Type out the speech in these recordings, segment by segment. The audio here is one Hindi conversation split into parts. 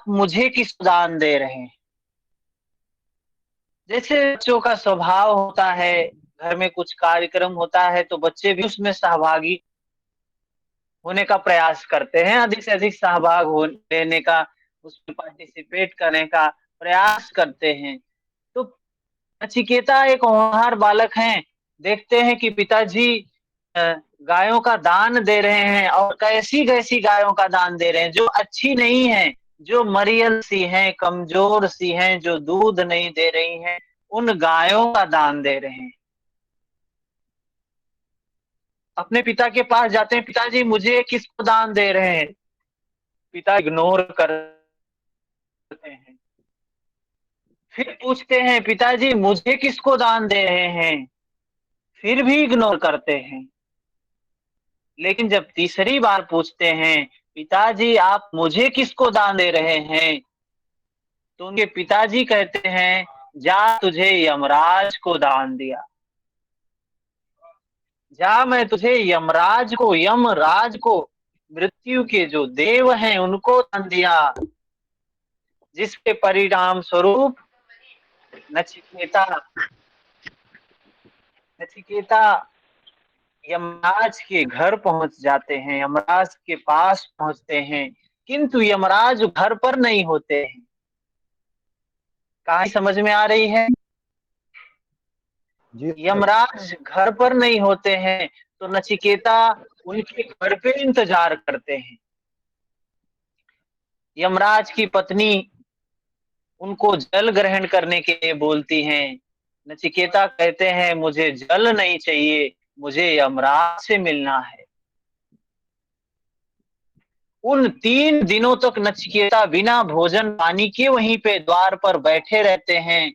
आप मुझे किस दान दे रहे हैं। जैसे बच्चों का स्वभाव होता है, घर में कुछ कार्यक्रम होता है तो बच्चे भी उसमें सहभागी होने का प्रयास करते हैं, अधिक से अधिक सहभाग हो लेने का, उसमें पार्टिसिपेट करने का प्रयास करते हैं। तो नचिकेता एक होनहार बालक हैं, देखते हैं कि पिताजी अ, गायों का दान दे रहे हैं और कैसी-कैसी गायों का दान दे रहे हैं, जो अच्छी नहीं हैं, जो मरियल सी हैं, कमज़ोर सी हैं, जो दूध नहीं दे रही हैं, उन गायों का दान दे रहे हैं। अपने पिता के पास जाते हैं, पिताजी मुझे किसको दान दे रहे हैं? पिता इग्नोर करते हैं। फिर पूछते हैं, पिताजी मुझे किसको दान दे रहे हैं? फिर भी इग्नोर करते हैं। लेकिन जब तीसरी बार पूछते हैं, पिताजी आप मुझे किसको दान दे रहे हैं? तो उनके पिताजी कहते हैं, जा तुझे यमराज को दान दिया। जा मैं तुझे यमराज को, मृत्यु के जो देव हैं उनको दान दिया। जिसके परिणाम स्वरूप नचिकेता नचिकेता यमराज के घर पहुंच जाते हैं, यमराज के पास पहुंचते हैं, किंतु यमराज घर पर नहीं होते हैं। कहानी समझ में आ रही है? जी सर। यमराज घर पर नहीं होते हैं, तो नचिकेता उनके घर पे इंतजार करते हैं। यमराज की पत्नी उनको जल ग्रहण करने के लिए बोलती हैं। नचिकेता कहते हैं मुझे जल नहीं चाहिए, मुझे यमराज से मिलना है। उन 3 दिनों तक नचिकेता बिना भोजन पानी के वहीं पे द्वार पर बैठे रहते हैं।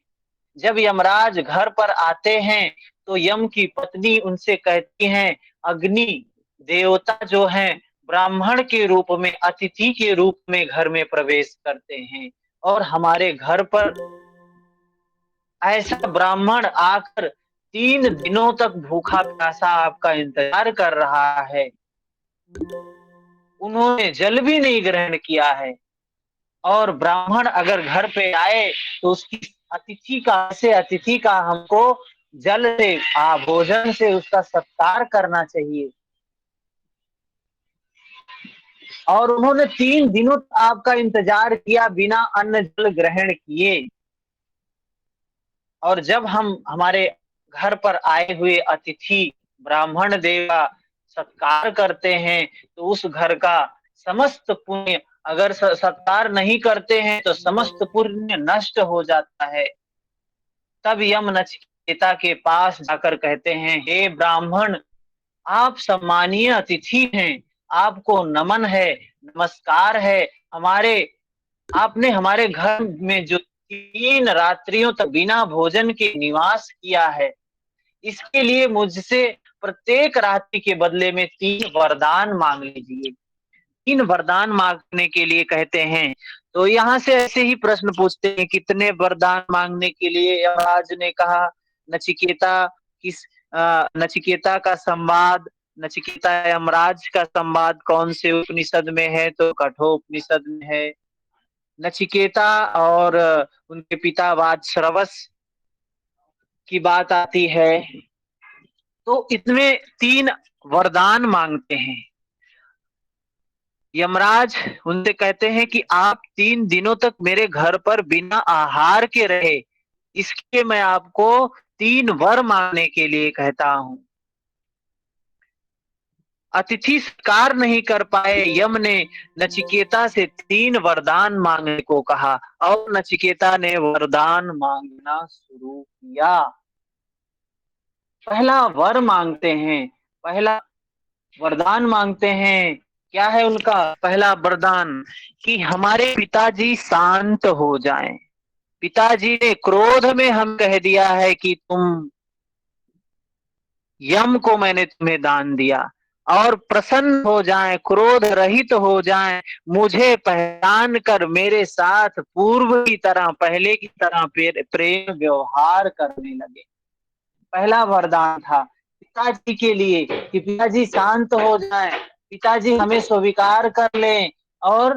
जब यमराज घर पर आते हैं तो यम की पत्नी उनसे कहती हैं, अग्नि देवता जो हैं ब्राह्मण के रूप में, अतिथि के रूप में घर में प्रवेश करते हैं और हमारे घर पर ऐसा ब्राह्मण आकर 3 दिनों तक भूखा प्यासा आपका इंतजार कर रहा है। उन्होंने जल भी नहीं ग्रहण किया है और ब्राह्मण अगर घर पे आए तो उसकी अतिथि का हमको जल से भोजन से उसका सत्कार करना चाहिए। और उन्होंने 3 दिनों तक आपका इंतजार किया बिना अन्न जल ग्रहण किए। और जब हम हमारे घर पर आए हुए अतिथि ब्राह्मण देव का सत्कार करते हैं तो उस घर का समस्त पुण्य, अगर सत्कार नहीं करते हैं तो समस्त पुण्य नष्ट हो जाता है। तब यम नचिकेता के पास जाकर कहते हैं, हे ब्राह्मण, आप सम्मानीय अतिथि हैं, आपको नमन है, नमस्कार है। हमारे आपने हमारे घर में जो 3 रात्रियों तक बिना भोजन के निवास किया है, इसके लिए मुझसे प्रत्येक रात्रि के बदले में 3 वरदान मांग लीजिए। 3 वरदान मांगने के लिए कहते हैं। तो यहाँ से ऐसे ही प्रश्न पूछते हैं, कितने वरदान मांगने के लिए यमराज ने कहा। नचिकेता किस नचिकेता का संवाद, नचिकेता यमराज का संवाद कौन से उपनिषद में है? तो कठोपनिषद में है। नचिकेता और उनके पिता वाजश्रवस की बात आती है। तो इतने 3 वरदान मांगते हैं। यमराज उनसे कहते हैं कि आप 3 दिनों तक मेरे घर पर बिना आहार के रहे, इसके मैं आपको 3 वर मांगने के लिए कहता हूँ। अतिथि स्वीकार नहीं कर पाए, यम ने नचिकेता से 3 वरदान मांगने को कहा और नचिकेता ने वरदान मांगना शुरू किया। पहला वर मांगते हैं, पहला वरदान मांगते हैं। क्या है उनका पहला वरदान? कि हमारे पिताजी शांत हो जाएं। पिताजी ने क्रोध में हम कह दिया है कि तुम यम को मैंने तुम्हें दान दिया, और प्रसन्न हो जाएं, क्रोध रहित हो जाएं, मुझे पहचान कर मेरे साथ पूर्व की तरह, पहले की तरह प्रेम व्यवहार करने लगे। पहला वरदान था पिताजी के लिए कि पिताजी शांत हो जाएं, पिताजी हमें स्वीकार कर लें और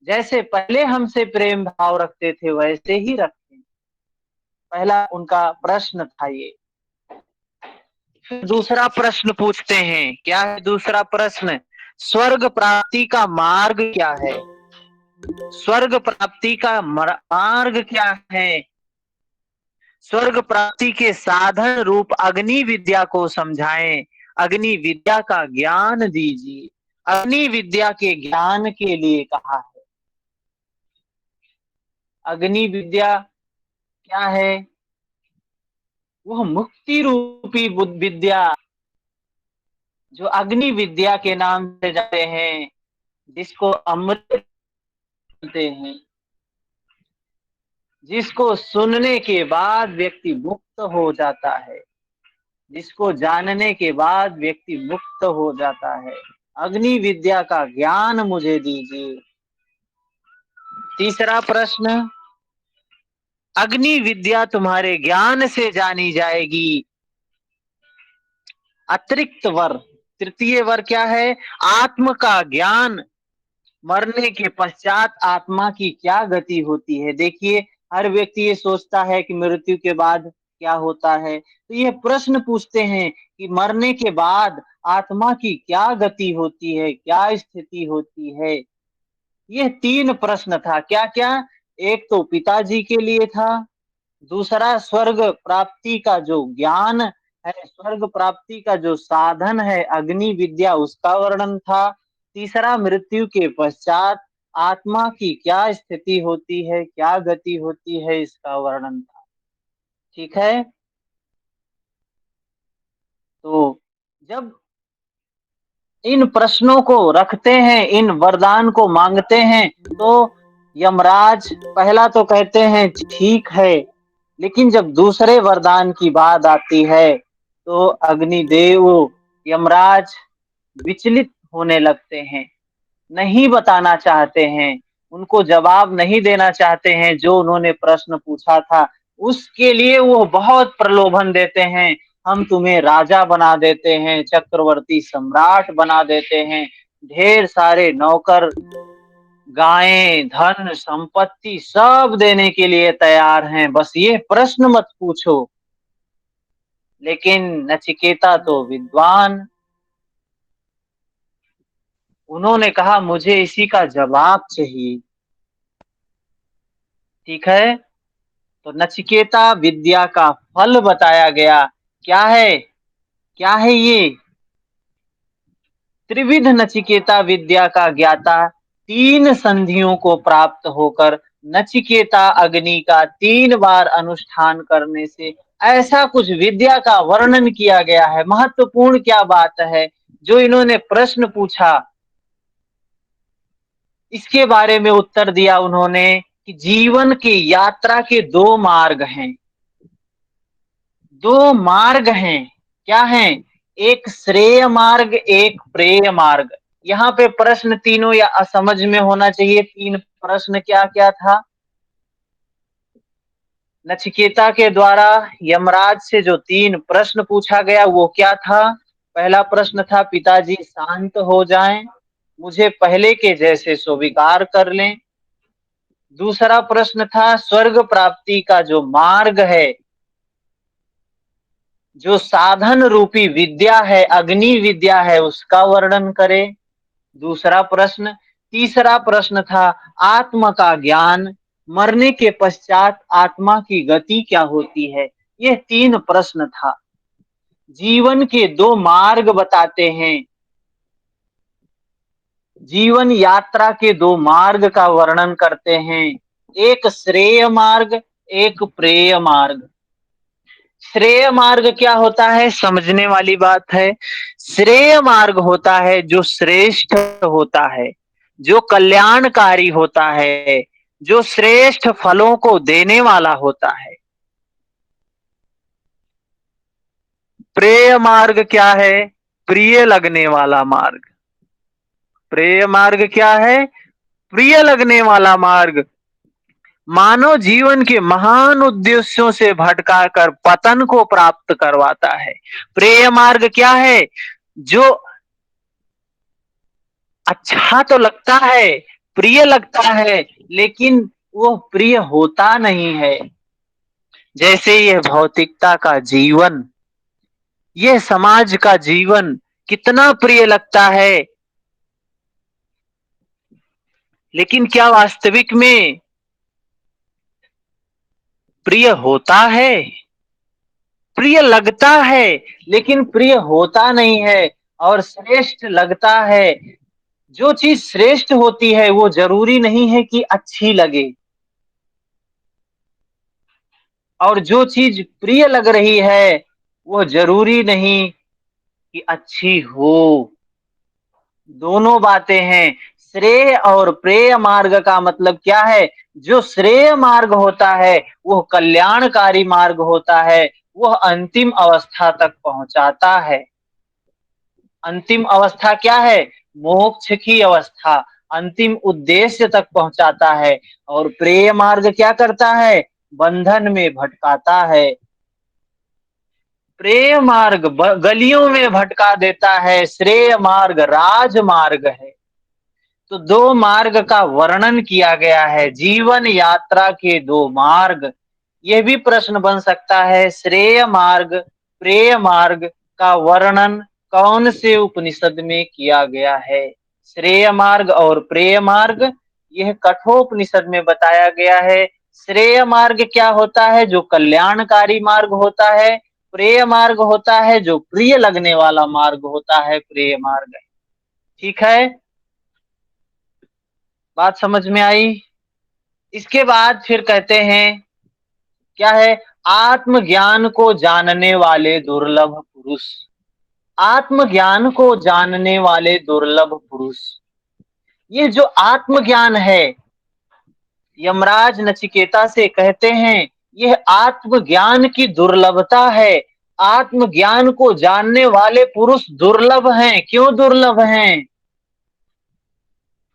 जैसे पहले हमसे प्रेम भाव रखते थे वैसे ही रखें। पहला उनका प्रश्न था ये। फिर दूसरा प्रश्न पूछते हैं, क्या है दूसरा प्रश्न? स्वर्ग प्राप्ति का मार्ग क्या है? स्वर्ग प्राप्ति का मार्ग क्या है? स्वर्ग प्राप्ति के साधन रूप अग्नि विद्या को समझाएं। अग्नि विद्या का ज्ञान दीजिए। अग्नि विद्या के ज्ञान के लिए कहा है। अग्नि विद्या क्या है? वह मुक्ति रूपी विद्या, जो अग्नि विद्या के नाम से जाते हैं, जिसको अमृत बोलते हैं, जिसको सुनने के बाद व्यक्ति मुक्त हो जाता है, जिसको जानने के बाद व्यक्ति मुक्त हो जाता है। अग्नि विद्या का ज्ञान मुझे दीजिए। तीसरा प्रश्न, अग्नि विद्या तुम्हारे ज्ञान से जानी जाएगी। अतिरिक्त वर, तृतीय वर क्या है? आत्म का ज्ञान। मरने के पश्चात आत्मा की क्या गति होती है? देखिए, हर व्यक्ति ये सोचता है कि मृत्यु के बाद क्या होता है, तो ये प्रश्न पूछते हैं कि मरने के बाद आत्मा की क्या गति होती है, क्या स्थिति होती है। ये तीन प्रश्न था। क्या क्या? एक तो पिताजी के लिए था, दूसरा स्वर्ग प्राप्ति का जो ज्ञान है, स्वर्ग प्राप्ति का जो साधन है अग्नि विद्या, उसका वर्णन था। तीसरा, मृत्यु के पश्चात आत्मा की क्या स्थिति होती है, क्या गति होती है, इसका वर्णन था। ठीक है। तो जब इन प्रश्नों को रखते हैं, इन वरदान को मांगते हैं, तो यमराज पहला तो कहते हैं ठीक है, लेकिन जब दूसरे वरदान की बात आती है तो अग्निदेव, यमराज विचलित होने लगते हैं, नहीं बताना चाहते हैं, उनको जवाब नहीं देना चाहते हैं जो उन्होंने प्रश्न पूछा था। उसके लिए वो बहुत प्रलोभन देते हैं, हम तुम्हें राजा बना देते हैं, चक्रवर्ती सम्राट बना देते हैं, ढेर सारे नौकर, गायें, धन संपत्ति सब देने के लिए तैयार हैं, बस ये प्रश्न मत पूछो। लेकिन नचिकेता तो विद्वान, उन्होंने कहा मुझे इसी का जवाब चाहिए। ठीक है। तो नचिकेता विद्या का फल बताया गया। क्या है? क्या है ये? त्रिविध नचिकेता विद्या का ज्ञाता, तीन संधियों को प्राप्त होकर नचिकेता अग्नि का 3 बार अनुष्ठान करने से ऐसा कुछ विद्या का वर्णन किया गया है। महत्वपूर्ण क्या बात है, जो इन्होंने प्रश्न पूछा इसके बारे में उत्तर दिया उन्होंने कि जीवन की यात्रा के 2 मार्ग हैं। 2 मार्ग हैं। क्या हैं? एक श्रेय मार्ग, एक प्रेय मार्ग। यहाँ पे प्रश्न तीनों या असमझ में होना चाहिए। 3 प्रश्न क्या क्या था? नचिकेता के द्वारा यमराज से जो 3 प्रश्न पूछा गया वो क्या था? पहला प्रश्न था पिताजी शांत हो जाएं, मुझे पहले के जैसे स्वीकार कर लें। दूसरा प्रश्न था स्वर्ग प्राप्ति का जो मार्ग है, जो साधन रूपी विद्या है, अग्नि विद्या है, उसका वर्णन करें। दूसरा प्रश्न। तीसरा प्रश्न था आत्मा का ज्ञान, मरने के पश्चात आत्मा की गति क्या होती है। ये 3 प्रश्न था। जीवन के 2 मार्ग बताते हैं, जीवन यात्रा के 2 मार्ग का वर्णन करते हैं। एक श्रेय मार्ग, एक प्रेय मार्ग। श्रेय मार्ग क्या होता है, समझने वाली बात है। श्रेय मार्ग होता है जो श्रेष्ठ होता है, जो कल्याणकारी होता है, जो श्रेष्ठ फलों को देने वाला होता है। प्रेय मार्ग क्या है? प्रिय लगने वाला मार्ग। प्रेय मार्ग क्या है? प्रिय लगने वाला मार्ग। मानव जीवन के महान उद्देश्यों से भटका कर पतन को प्राप्त करवाता है। प्रेय मार्ग क्या है? जो अच्छा तो लगता है, प्रिय लगता है, लेकिन वो प्रिय होता नहीं है। जैसे ये भौतिकता का जीवन, ये समाज का जीवन कितना प्रिय लगता है, लेकिन क्या वास्तविक में प्रिय होता है? प्रिय लगता है, लेकिन प्रिय होता नहीं है। और श्रेष्ठ लगता है। जो चीज श्रेष्ठ होती है वो जरूरी नहीं है कि अच्छी लगे, और जो चीज प्रिय लग रही है वो जरूरी नहीं कि अच्छी हो। दोनों बातें हैं। श्रेय और प्रेय मार्ग का मतलब क्या है? जो श्रेय मार्ग होता है वह कल्याणकारी मार्ग होता है, वह अंतिम अवस्था तक पहुंचाता है। अंतिम अवस्था क्या है? मोक्ष की अवस्था, अंतिम उद्देश्य तक पहुंचाता है। और प्रेय मार्ग क्या करता है? बंधन में भटकाता है। प्रेय मार्ग गलियों में भटका देता है, श्रेय मार्ग राजमार्ग है। तो दो मार्ग का वर्णन किया गया है, जीवन यात्रा के दो मार्ग। यह भी प्रश्न बन सकता है, श्रेय मार्ग प्रेय मार्ग का वर्णन कौन से उपनिषद में किया गया है? श्रेय मार्ग और प्रेय मार्ग यह कठोपनिषद में बताया गया है। श्रेय मार्ग क्या होता है? जो कल्याणकारी मार्ग होता है। प्रेय मार्ग होता है जो प्रिय लगने वाला मार्ग होता है, प्रेय मार्ग। ठीक है, बात समझ में आई? इसके बाद फिर कहते हैं, क्या है? आत्मज्ञान को जानने वाले दुर्लभ पुरुष। आत्मज्ञान को जानने वाले दुर्लभ पुरुष, ये जो आत्मज्ञान है, यमराज नचिकेता से कहते हैं यह आत्मज्ञान की दुर्लभता है। आत्मज्ञान को जानने वाले पुरुष दुर्लभ हैं। क्यों दुर्लभ हैं?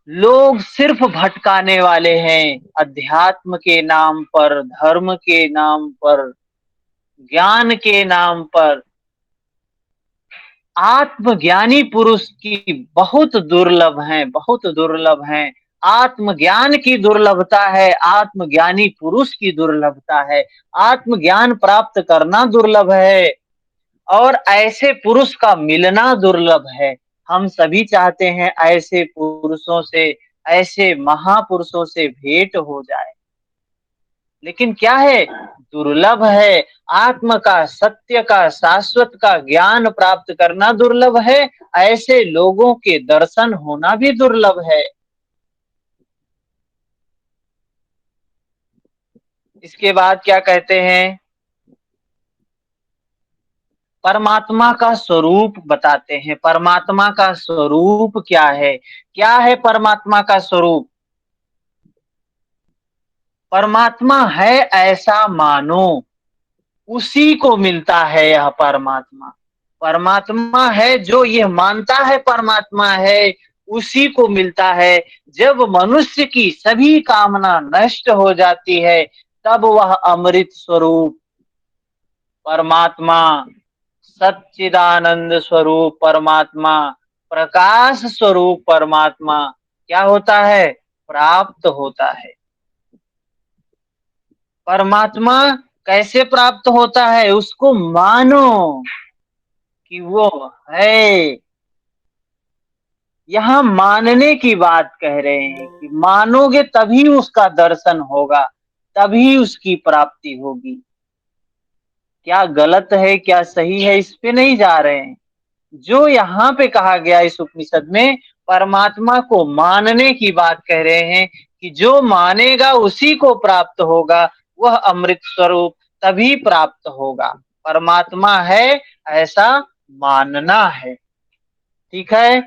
लोग सिर्फ भटकाने वाले हैं, अध्यात्म के नाम पर, धर्म के नाम पर, ज्ञान के नाम पर। आत्मज्ञानी पुरुष की बहुत दुर्लभ हैं, बहुत दुर्लभ हैं। आत्मज्ञान की दुर्लभता है, आत्मज्ञानी पुरुष की दुर्लभता है। आत्मज्ञान प्राप्त करना दुर्लभ है, और ऐसे पुरुष का मिलना दुर्लभ है। हम सभी चाहते हैं ऐसे पुरुषों से, ऐसे महापुरुषों से भेंट हो जाए, लेकिन क्या है? दुर्लभ है। आत्म का, सत्य का, शाश्वत का ज्ञान प्राप्त करना दुर्लभ है। ऐसे लोगों के दर्शन होना भी दुर्लभ है। इसके बाद क्या कहते हैं? परमात्मा का स्वरूप बताते हैं। परमात्मा का स्वरूप क्या है? क्या है परमात्मा का स्वरूप? परमात्मा है ऐसा मानो, उसी को मिलता है यह परमात्मा। परमात्मा है, जो यह मानता है परमात्मा है, उसी को मिलता है। जब मनुष्य की सभी कामना नष्ट हो जाती है, तब वह अमृत स्वरूप परमात्मा, सच्चिदानंद स्वरूप परमात्मा, प्रकाश स्वरूप परमात्मा क्या होता है? प्राप्त होता है। परमात्मा कैसे प्राप्त होता है? उसको मानो कि वो है। यहाँ मानने की बात कह रहे हैं कि मानोगे तभी उसका दर्शन होगा, तभी उसकी प्राप्ति होगी। क्या गलत है क्या सही है, इस पे नहीं जा रहे हैं। जो यहाँ पे कहा गया इस उपनिषद में, परमात्मा को मानने की बात कह रहे हैं कि जो मानेगा उसी को प्राप्त होगा, वह अमृत स्वरूप तभी प्राप्त होगा। परमात्मा है ऐसा मानना है। ठीक है।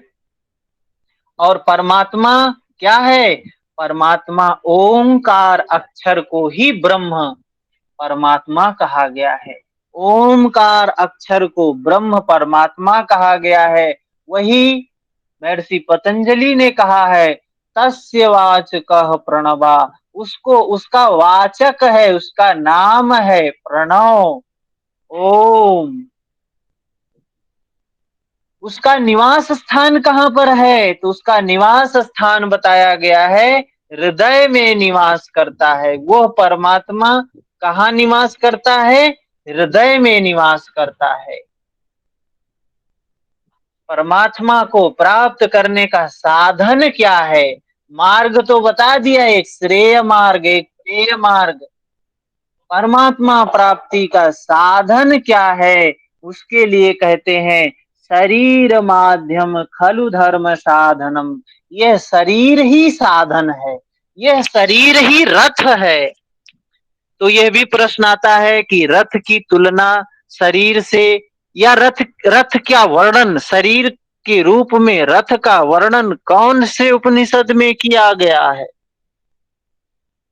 और परमात्मा क्या है? परमात्मा ओंकार अक्षर को ही ब्रह्म परमात्मा कहा गया है। ओंकार अक्षर को ब्रह्म परमात्मा कहा गया है। वही महर्षि पतंजलि ने कहा है, तस्य वाचकः प्रणवा, उसको, उसका वाचक है, उसका नाम है प्रणव, ओम। उसका निवास स्थान कहाँ पर है? तो उसका निवास स्थान बताया गया है, हृदय में निवास करता है। वह परमात्मा कहाँ निवास करता है? हृदय में निवास करता है। परमात्मा को प्राप्त करने का साधन क्या है? मार्ग तो बता दिया, एक श्रेय मार्ग, एक प्रेय मार्ग। परमात्मा प्राप्ति का साधन क्या है? उसके लिए कहते हैं शरीर माध्यम खलु धर्म साधनम। यह शरीर ही साधन है, यह शरीर ही रथ है। तो यह भी प्रश्न आता है कि रथ की तुलना शरीर से, या रथ रथ क्या वर्णन, शरीर के रूप में रथ का वर्णन कौन से उपनिषद में किया गया है?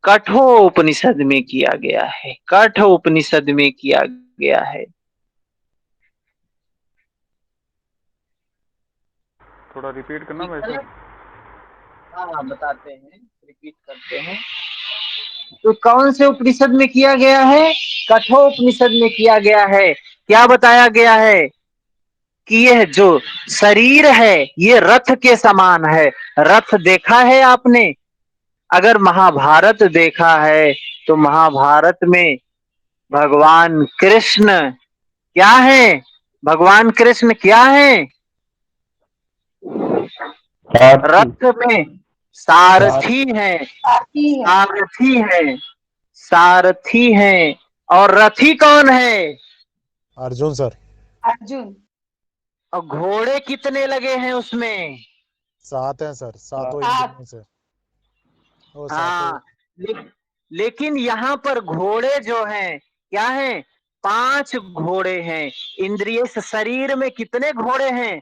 कठोपनिषद में किया गया है, कठोपनिषद में किया गया है। थोड़ा रिपीट करना ठीक भाई है, साहब। हाँ बताते हैं, रिपीट करते हैं। तो कौन से उपनिषद में किया गया है? कठोपनिषद में किया गया है। क्या बताया गया है? कि यह जो शरीर है ये रथ के समान है। रथ देखा है आपने? अगर महाभारत देखा है तो महाभारत में भगवान कृष्ण क्या है? भगवान कृष्ण क्या है? सारथी। रथ में सारथी है, सारथी है, सारथी है। और रथी कौन है? अर्जुन सर। अर्जुन। और घोड़े कितने लगे हैं उसमें? 7 हैं सर, 7 सात। इंद्रियों से। वो 7। हाँ, ले, लेकिन यहाँ पर घोड़े जो हैं क्या हैं? 5 घोड़े हैं। इंद्रिय से शरीर में कितने घोड़े हैं?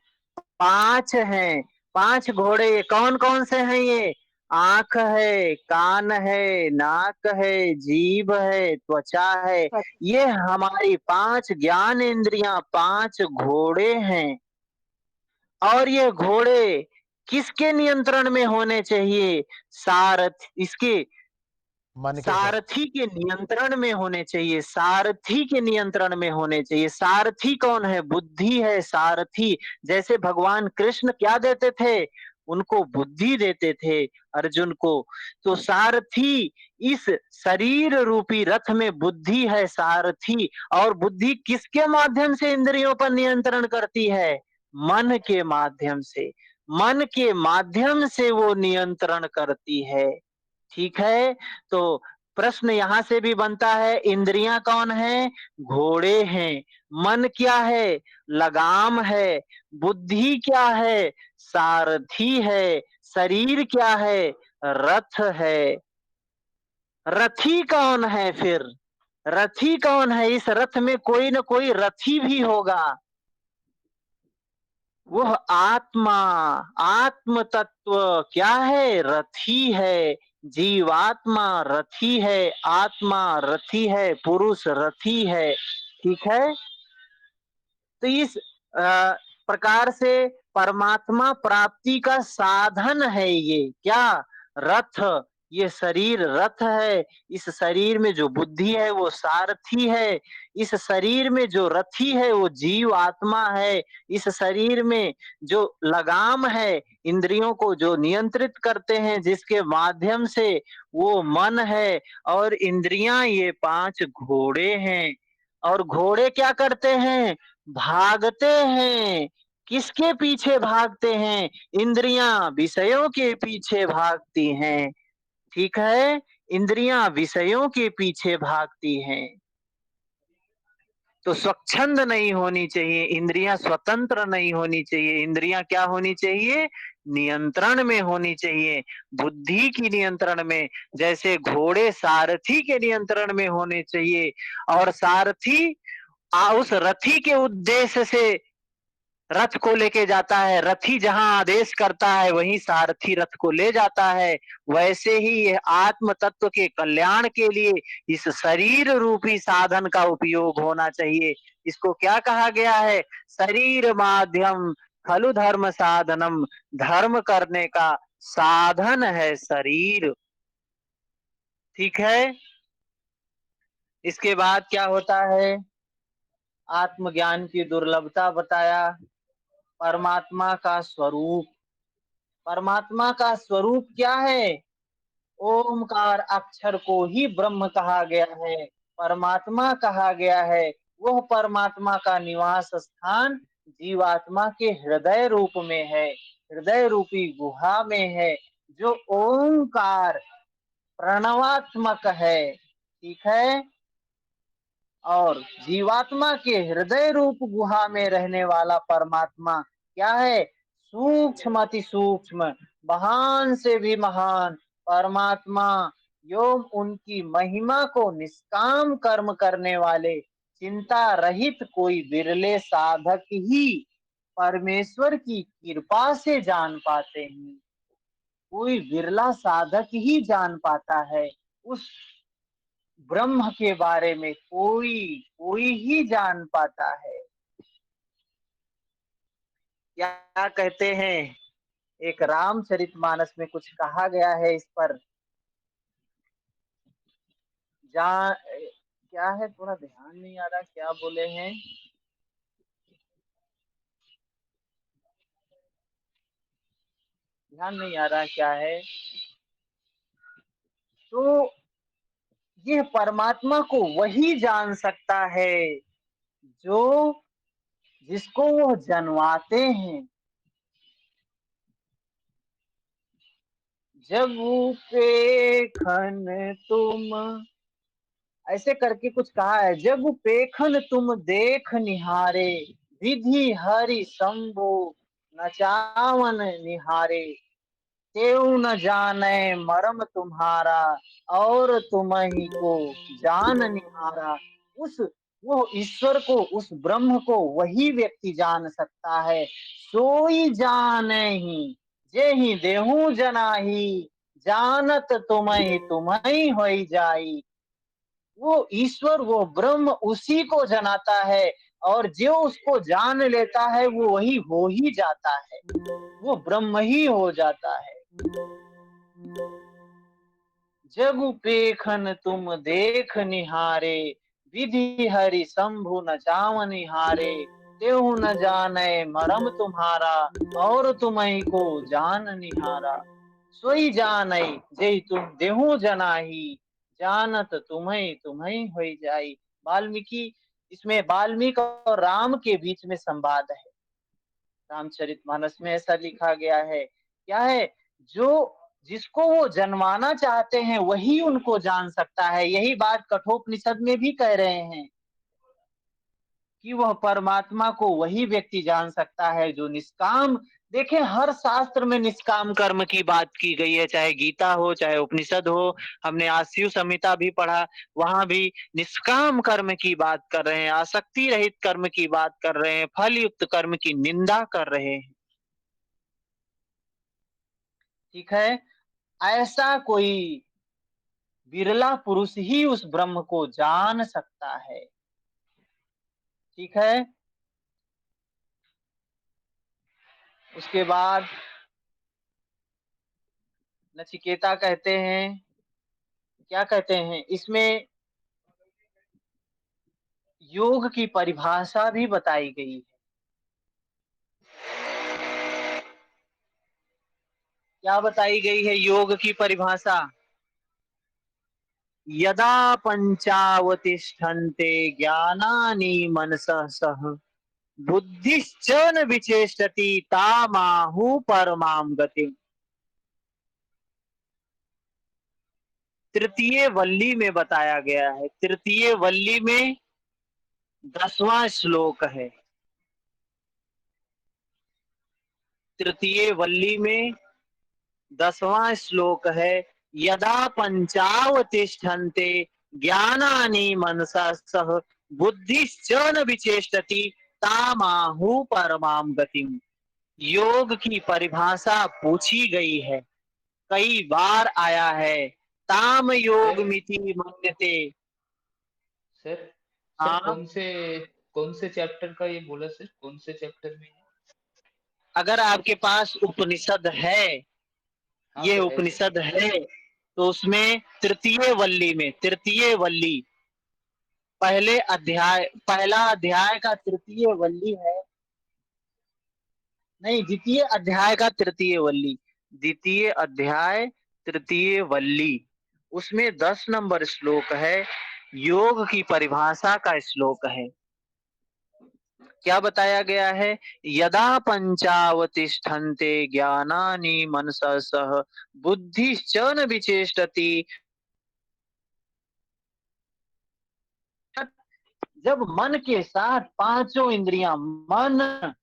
5 हैं। 5 घोड़े ये कौन कौन से हैं? ये आंख है, कान है, नाक है, जीभ है, त्वचा है। ये हमारी 5 ज्ञान इंद्रियां, 5 घोड़े हैं। और ये घोड़े किसके नियंत्रण में होने चाहिए? सारथ इसके मन के सर। सारथी के नियंत्रण में होने चाहिए, सारथी के नियंत्रण में होने चाहिए। सारथी कौन है? बुद्धि है सारथी। जैसे भगवान कृष्ण क्या देते थे? उनको बुद्धि देते थे, अर्जुन को। तो सारथी इस शरीर रूपी रथ में बुद्धि है, सारथी। और बुद्धि किसके माध्यम से इंद्रियों पर नियंत्रण करती है? मन के माध्यम से। मन के माध्यम से वो नियंत्रण करती है। ठीक है, तो प्रश्न यहां से भी बनता है, इंद्रियां कौन है? घोड़े हैं। मन क्या है? लगाम है। बुद्धि क्या है? सारथी है। शरीर क्या है? रथ है। रथी कौन है फिर? रथी कौन है? इस रथ में कोई न कोई रथी भी होगा। वह आत्मा, आत्म तत्व क्या है? रथी है। जीवात्मा रथी है, आत्मा रथी है, पुरुष रथी है। ठीक है, तो इस प्रकार से परमात्मा प्राप्ति का साधन है ये क्या? रथ। ये शरीर रथ है। इस शरीर में जो बुद्धि है वो सारथी है। इस शरीर में जो रथी है वो जीव आत्मा है। इस शरीर में जो लगाम है, इंद्रियों को जो नियंत्रित करते हैं, जिसके माध्यम से, वो मन है। और इंद्रियां ये 5 घोड़े हैं। और घोड़े क्या करते हैं? भागते हैं। किसके पीछे भागते हैं? इंद्रियां विषयों के पीछे भागती हैं। ठीक है, इंद्रियां विषयों के पीछे भागती हैं। तो स्वच्छंद नहीं होनी चाहिए, इंद्रियां स्वतंत्र नहीं होनी चाहिए। इंद्रियां क्या होनी चाहिए? नियंत्रण में होनी चाहिए, बुद्धि की नियंत्रण में। जैसे घोड़े सारथी के नियंत्रण में होने चाहिए। और सारथी उस रथी के उद्देश्य से रथ को लेके जाता है। रथी जहां आदेश करता है वहीं सारथी रथ को ले जाता है। वैसे ही यह आत्म तत्व के कल्याण के लिए इस शरीर रूपी साधन का उपयोग होना चाहिए। इसको क्या कहा गया है? शरीर माध्यम खलु धर्म साधनम। धर्म करने का साधन है शरीर। ठीक है, इसके बाद क्या होता है? आत्मज्ञान की दुर्लभता बताया। परमात्मा का स्वरूप। परमात्मा का स्वरूप क्या है? ओमकार अक्षर को ही ब्रह्म कहा गया है, परमात्मा कहा गया है। वह परमात्मा का निवास स्थान जीवात्मा के हृदय रूप में है, हृदय रूपी गुहा में है, जो ओंकार प्रणवात्मक है। ठीक है। और जीवात्मा के हृदय रूप गुहा में रहने वाला परमात्मा क्या है? सूक्ष्म अति सूक्ष्म, महान से भी महान परमात्मा। एवं उनकी महिमा को निष्काम कर्म करने वाले चिंता रहित कोई विरले साधक ही परमेश्वर की कृपा से जान पाते हैं। कोई विरला साधक ही जान पाता है उस ब्रह्म के बारे में, कोई कोई ही जान पाता है। क्या कहते हैं, एक रामचरितमानस में कुछ कहा गया है इस पर। क्या है, थोड़ा ध्यान नहीं आ रहा क्या बोले हैं। ध्यान नहीं आ रहा क्या है। तो ये परमात्मा को वही जान सकता है जो जिसको वो जन्माते हैं। जब पेखन तुम, ऐसे करके कुछ कहा है, जब पेखन तुम देख निहारे, विधि हरि शंभु नचावन निहारे, तेऊ न जाने मर्म तुम्हारा, और तुम ही को जान निहारा। उस वो ईश्वर को, उस ब्रह्म को वही व्यक्ति जान सकता है। सोई जाने ही, जे ही देहू जनाही, जानत तुम ही होई जाई। वो ईश्वर, वो ब्रह्म उसी को जनाता है, और जो उसको जान लेता है वो वही हो ही जाता है, वो ब्रह्म ही हो जाता है। जब पेखन तुम देख निहारे, विधि हरि शंभु न चाव निहारे, तेहु न जाने मरम तुम्हारा, और तुम्ही को जान निहारा। सोई जानै जय तुम देहु जनाही, जानत तुम्ही होई जाई। वाल्मीकि, इसमें वाल्मीकि और राम के बीच में संवाद है। रामचरितमानस में ऐसा लिखा गया है। क्या है? जो जिसको वो जन्माना चाहते हैं वही उनको जान सकता है। यही बात कठोपनिषद में भी कह रहे हैं कि वह परमात्मा को वही व्यक्ति जान सकता है जो निष्काम। देखें, हर शास्त्र में निष्काम कर्म की बात की गई है, चाहे गीता हो, चाहे उपनिषद हो। हमने आज शिव संहिता भी पढ़ा, वहां भी निष्काम कर्म की बात कर रहे हैं, आसक्ति रहित कर्म की बात कर रहे हैं, फल युक्त कर्म की निंदा कर रहे हैं। ठीक है। ऐसा कोई विरला पुरुष ही उस ब्रह्म को जान सकता है। ठीक है। उसके बाद नचिकेता कहते हैं, क्या कहते हैं इसमें, योग की परिभाषा भी बताई गई है। क्या बताई गई है योग की परिभाषा? यदा पंचावतिष्ठन्ते ज्ञानानि मनसः सह, बुद्धिश्च न विचेष्टति तामाहु परमां गतिम्। तृतीय वल्ली में बताया गया है। तृतीय वल्ली में 10वां श्लोक है। तृतीय वल्ली में 10वां श्लोक है। यदा पंचावतिष्ठन्ते ज्ञानानि मनसा सह, बुद्धिश्च न विचेष्टति तामाहु परमां गतिम्। योग की परिभाषा पूछी गई है, कई बार आया है। ताम योग सर मिति मन्यते। सर सर हाँ, कौन से चैप्टर का ये बोला सर, कौन से चैप्टर में है? अगर आपके पास उपनिषद है, हाँ ये सर है सर। उपनिषद है, तो उसमें तृतीय वल्ली में, तृतीय वल्ली पहले अध्याय, पहला अध्याय का तृतीय वल्ली है। नहीं, द्वितीय अध्याय का तृतीय वल्ली, द्वितीय अध्याय तृतीय वल्ली, उसमें 10 नंबर श्लोक है, योग की परिभाषा का श्लोक है। क्या बताया गया है? यदा पंचावतिष्ठन्ते ज्ञानानि मनसा सह बुद्धिश्च न विचेष्टति। जब मन के साथ पांचों इंद्रियां, मन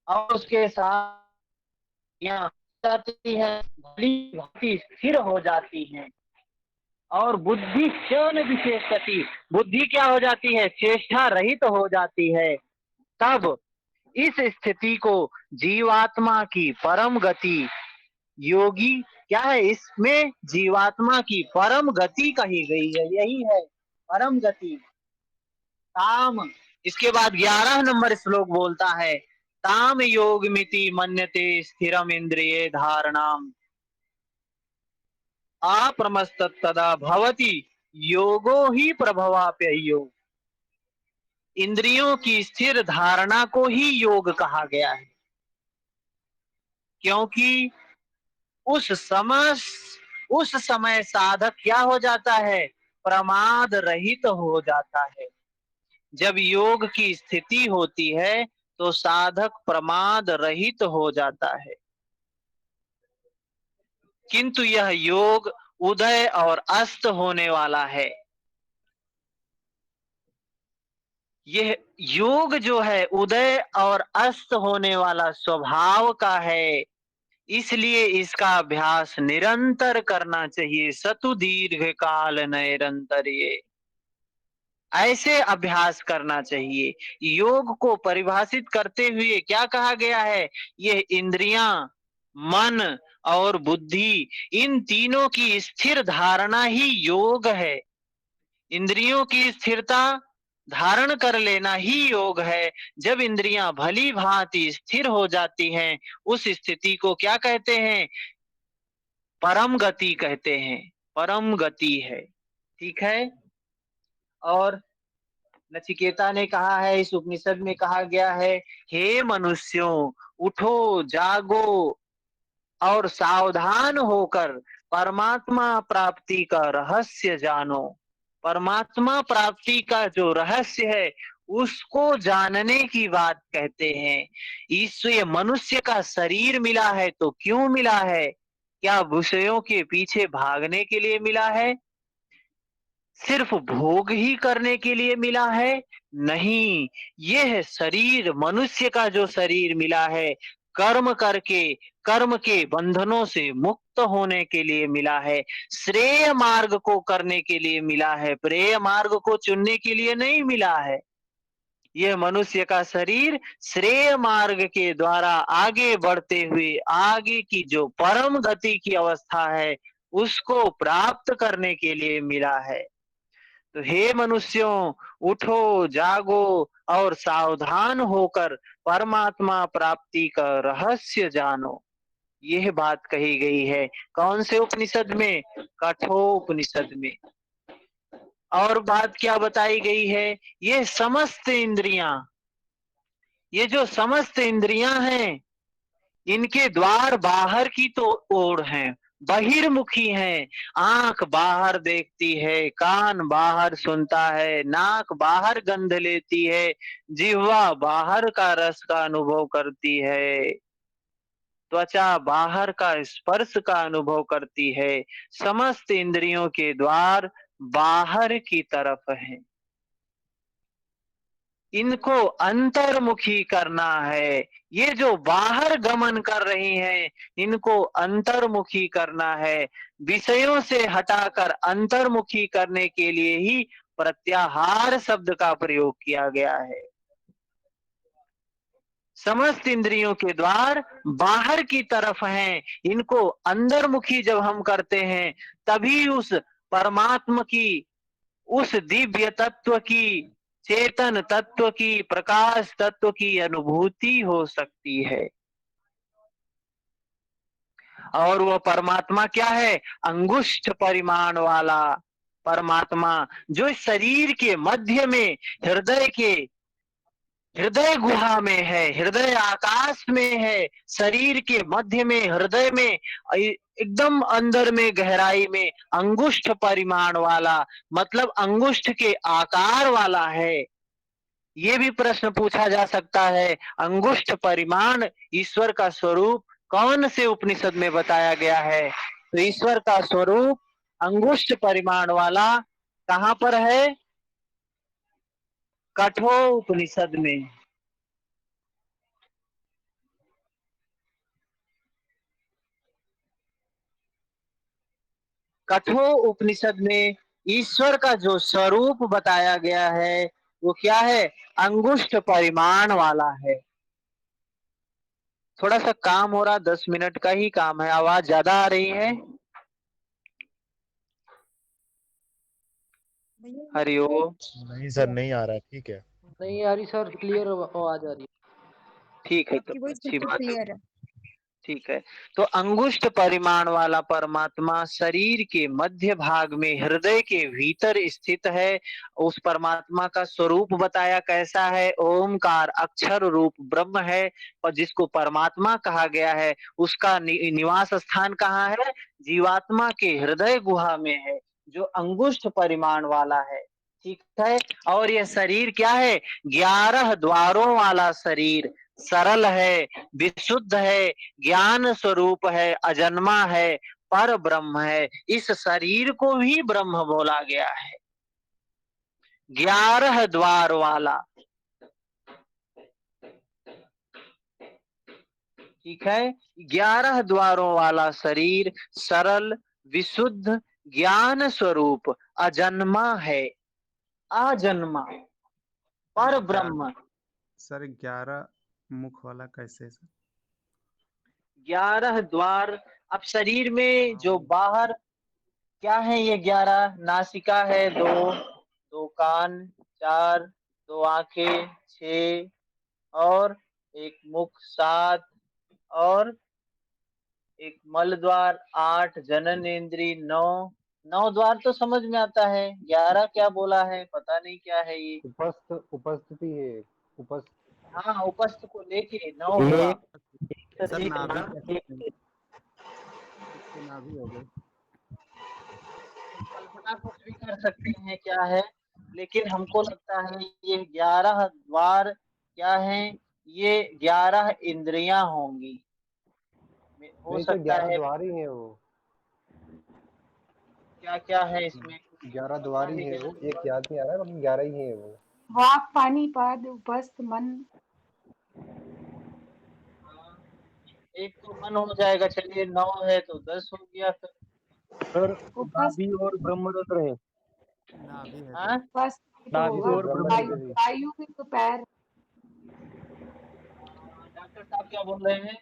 और उसके साथ जाती है, भली भांति स्थिर हो जाती है, और बुद्धि क्षण विशेषती, बुद्धि क्या हो जाती है? चेष्टा रहित हो जाती है। तब इस स्थिति को जीवात्मा की परम गति, योगी क्या है? इसमें जीवात्मा की परम गति कही गई है, यही है परम गति। ताम, इसके बाद 11 नंबर श्लोक बोलता है, ताम योग मिति मन्यते स्थिरम इंद्रिये धारणाम अप्रमस्तदा भवति योगो ही प्रभवाप्ययो। इंद्रियों की स्थिर धारणा को ही योग कहा गया है, क्योंकि उस समय साधक क्या हो जाता है? प्रमाद रहित हो जाता है। जब योग की स्थिति होती है तो साधक प्रमाद रहित हो जाता है। किंतु यह योग उदय और अस्त होने वाला है। यह योग जो है उदय और अस्त होने वाला स्वभाव का है, इसलिए इसका अभ्यास निरंतर करना चाहिए। सतु दीर्घ काल निरंतर, ये ऐसे अभ्यास करना चाहिए। योग को परिभाषित करते हुए क्या कहा गया है? यह इंद्रियां, मन और बुद्धि, इन तीनों की स्थिर धारणा ही योग है। इंद्रियों की स्थिरता धारण कर लेना ही योग है। जब इंद्रियां भली भांति स्थिर हो जाती हैं, उस स्थिति को क्या कहते हैं? परम गति कहते हैं, परम गति है। ठीक है। और नचिकेता ने कहा है, इस उपनिषद में कहा गया है, हे मनुष्यों, उठो जागो और सावधान होकर परमात्मा प्राप्ति का रहस्य जानो। परमात्मा प्राप्ति का जो रहस्य है उसको जानने की बात कहते हैं। इससे मनुष्य का शरीर मिला है तो क्यों मिला है? क्या विषयों के पीछे भागने के लिए मिला है? सिर्फ भोग ही करने के लिए मिला है? नहीं, यह शरीर, मनुष्य का जो शरीर मिला है, कर्म करके कर्म के बंधनों से मुक्त होने के लिए मिला है, श्रेय मार्ग को करने के लिए मिला है, प्रेय मार्ग को चुनने के लिए नहीं मिला है। यह मनुष्य का शरीर श्रेय मार्ग के द्वारा आगे बढ़ते हुए आगे की जो परम गति की अवस्था है उसको प्राप्त करने के लिए मिला है। तो हे मनुष्यों, उठो जागो और सावधान होकर परमात्मा प्राप्ति का रहस्य जानो। यह बात कही गई है। कौन से उपनिषद में? कठोपनिषद में। और बात क्या बताई गई है? ये समस्त इंद्रियां, ये जो समस्त इंद्रियां हैं, इनके द्वार बाहर की तो ओर हैं, बहिर्मुखी हैं। आंख बाहर देखती है, कान बाहर सुनता है, नाक बाहर गंध लेती है, जिह्वा बाहर का रस का अनुभव करती है, त्वचा बाहर का स्पर्श का अनुभव करती है। समस्त इंद्रियों के द्वार बाहर की तरफ हैं। इनको अंतर्मुखी करना है। ये जो बाहर गमन कर रही हैं, इनको अंतर्मुखी करना है। विषयों से हटाकर अंतर्मुखी करने के लिए ही प्रत्याहार शब्द का प्रयोग किया गया है। समस्त इंद्रियों के द्वार बाहर की तरफ हैं, इनको अंदरमुखी जब हम करते हैं तभी उस परमात्मा की, उस दिव्य तत्व की, चेतन तत्व की, प्रकाश तत्व की अनुभूति हो सकती है। और वह परमात्मा क्या है? अंगुष्ठ परिमाण वाला परमात्मा, जो शरीर के मध्य में, हृदय के हृदय गुहा में है, हृदय आकाश में है, शरीर के मध्य में, हृदय में, एकदम अंदर में, गहराई में, अंगुष्ठ परिमाण वाला, मतलब अंगुष्ठ के आकार वाला है। ये भी प्रश्न पूछा जा सकता है, अंगुष्ठ परिमाण ईश्वर का स्वरूप कौन से उपनिषद में बताया गया है? तो ईश्वर का स्वरूप अंगुष्ठ परिमाण वाला कहां पर है? कठोर उपनिषद में। कठोर उपनिषद में ईश्वर का जो स्वरूप बताया गया है वो क्या है? अंगुष्ठ परिमाण वाला है। थोड़ा सा काम हो रहा, 10 मिनट का ही काम है। आवाज ज्यादा आ रही है? हरिओम। नहीं सर, नहीं आ रहा है, ठीक है। नहीं आ रही सर, क्लियर आवाज आ रही है। ठीक है, आपकी तो वॉइस अच्छी बिल्कुल बात है। क्लियर है। ठीक है। तो अंगुष्ठ परिमाण वाला परमात्मा शरीर के मध्य भाग में, हृदय के भीतर स्थित है। उस परमात्मा का स्वरूप बताया कैसा है? ओमकार अक्षर रूप ब्रह्म है, और जिसको परमात्मा कहा गया है उसका निवास स्थान कहाँ है? जीवात्मा के हृदय गुहा में है, जो अंगुष्ठ परिमाण वाला है। ठीक है। और यह शरीर क्या है? 11 द्वारों वाला शरीर, सरल है, विशुद्ध है, ज्ञान स्वरूप है, अजन्मा है, पर ब्रह्म है। इस शरीर को भी ब्रह्म बोला गया है। 11 द्वार वाला, ठीक है। 11 द्वारों वाला शरीर, सरल, विशुद्ध, ज्ञान स्वरूप, अजन्मा है, अजन्मा, पर ब्रह्म। सर 11 मुख वाला कैसे सर? 11 द्वार। अब शरीर में जो बाहर क्या है? ये 11 नासिका है, दो कान, 4, 2 आंखें, 6, और एक मुख, 7, और एक मल द्वार, 8, जनन इंद्री, 9। 9 द्वार तो समझ में आता है, 11 क्या बोला है पता नहीं क्या है ये। उपस्थिति है। उपस्थ हाँ, उपस्थ को लेके 9 हुआ। सर एक नाभि नाम, कैसे हैं? इसके नाभि हो गए। कल्पना कुछ भी कर सकते हैं क्या है, लेकिन हमको लगता है ये 11 द्वार क्या है? ये 11 इंद्रियां होंगी। हो नहीं सर, सकता 11 है। द्वार ही है वो। क्या क्या है इसमें? 11 पता द्वार ही है है क्या? वो, एक याद नहीं आ रहा है, लेकिन 11 ही है वो। वाक, पानीपत, उपस्थ, मन। हाँ, एक तो मन हो जाएगा, चलिए 9 है तो 10 हो गया फिर। सर उपस्थ, नाभि और ब्रह्मरंध्र है। नाभि है हाँ, सर। उपस्थ भी तो नाभि होगा। और ब्रह्मरंध्र वायु, ब्रह्मरंध्र। भी। वायु भी तो पैर। डॉक्टर साहब क्या बोल रहे हैं?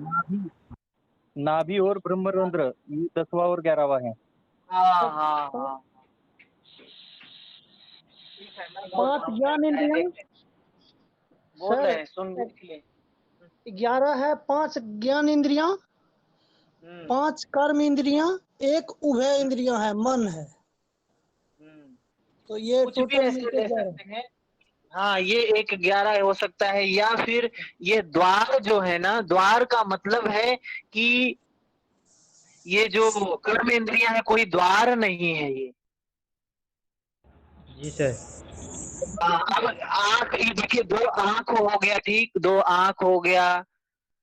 नाभि नाभि और ब्रह्मरंध्र, ये 10वां और 11वां है। हाँ सर हाँ हाँ। ठीक है, मैं बोल रहा 5 हूँ क्या ज्ञान क्या है, इंद्रियां। देख लें। बोल सर रहे हैं, सुन लिख ले। 11 है, 5 ज्ञान इंद्रियां, हम्म 5 कर्म इंद्रियां, एक उभय हम्म इंद्रियां है, मन है। हम्म। तो ये कुछ भी टोटल ऐसे मिलके ले 11। सकते हैं। हाँ, ये एक 11 हो सकता है, या फिर ये द्वार जो है ना, द्वार का मतलब है कि ये जो कर्म इंद्रियां है कोई द्वार नहीं है ये। जी सर। अब आंख, ये देखिए, 2 आंख हो गया, ठीक, 2 आंख हो गया,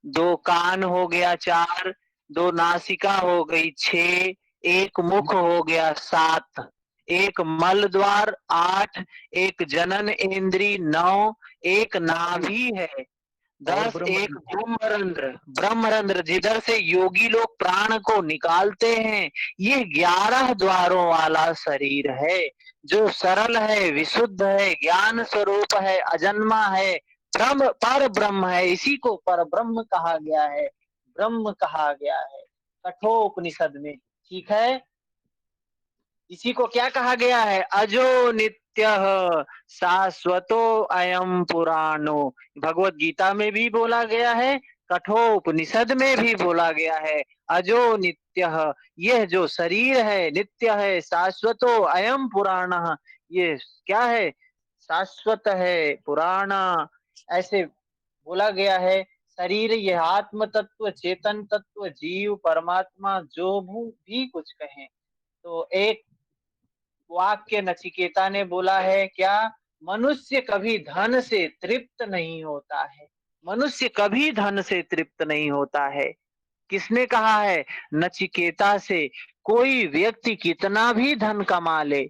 2 कान हो गया, 4, 2 नासिका हो गई, 6, एक मुख हो गया, 7, एक मल द्वार, 8, एक जनन इंद्री, 9, एक नाभि है, और 10, एक ब्रह्मरंध्र। ब्रह्मरंध्र। ब्रह्मरंध्र जिधर से योगी लोग प्राण को निकालते हैं, ये 11 द्वारों वाला शरीर है, जो सरल है, विशुद्ध है, ज्ञान स्वरूप है, अजन्मा है, ब्रह्म, पर ब्रह्म है। इसी को पर ब्रह्म कहा गया है, ब्रह्म कहा गया है कठोपनिषद में। ठीक है। इसी को क्या कहा गया है? अजो नित्य शाश्वतो अयम पुराणो। भगवत गीता में भी बोला गया है, कठोपनिषद में भी बोला गया है। अजो नित्य, यह जो शरीर है नित्य है, शाश्वतो अयम पुराण, ये क्या है? शाश्वत है, पुराना, ऐसे बोला गया है। शरीर यह आत्म तत्व, चेतन तत्व, जीव, परमात्मा, जो भी कुछ कहें। तो एक वाक्य नचिकेता ने बोला है क्या, मनुष्य कभी धन से तृप्त नहीं होता है। मनुष्य कभी धन से तृप्त नहीं होता है। किसने कहा है? नचिकेता से। कोई व्यक्ति कितना भी धन कमा ले,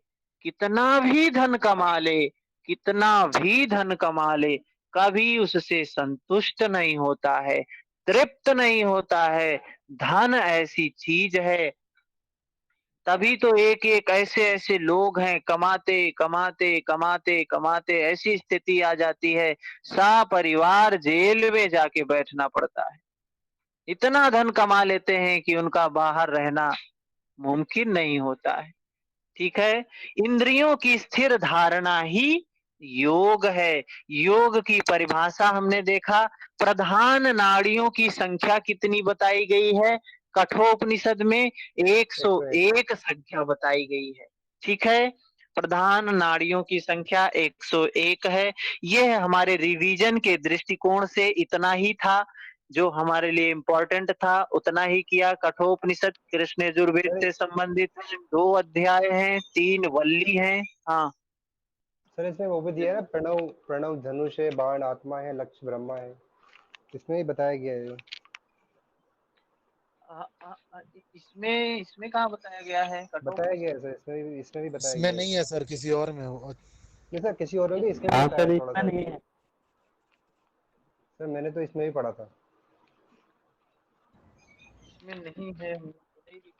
कितना भी धन कमा ले, कितना भी धन कमा ले, कभी उससे संतुष्ट नहीं होता है, तृप्त नहीं होता है। धन ऐसी चीज है, तभी तो एक एक ऐसे ऐसे लोग हैं, कमाते कमाते कमाते कमाते ऐसी स्थिति आ जाती है, परिवार जेल में जाके बैठना पड़ता है। इतना धन कमा लेते हैं कि उनका बाहर रहना मुमकिन नहीं होता है। ठीक है, इंद्रियों की स्थिर धारणा ही योग है। योग की परिभाषा हमने देखा, प्रधान नाड़ियों की संख्या कितनी बताई गई है? कठोपनिषद में 101 संख्या बताई गई है। ठीक है, प्रधान नाड़ियों की संख्या 101 है। यह हमारे रिवीजन के दृष्टिकोण से इतना ही था, जो हमारे लिए इम्पोर्टेंट था उतना ही किया। कठोपनिषद कृष्ण यजुर्वेद से संबंधित 2 अध्याय हैं, 3 वल्ली हैं। हाँ सर इसमें वो भी दिया है ना, प्रणव प्रणव धनुष है, बाण आत्मा है, लक्ष्य ब्रह्मा है, इसमें ही बताया गया है। इसमें इसमें कहाँ बताया गया है? बताया गया है सर, इसमें भी बताया इसमें गया है। नहीं है सर, किसी और में हो। नहीं सर, किसी और में भी, इसमें भी बताया है थोड़ा सा। नहीं है। सर मैंने तो इसमें भी पढ़ा था। इसमें नहीं है, नहीं लिखा।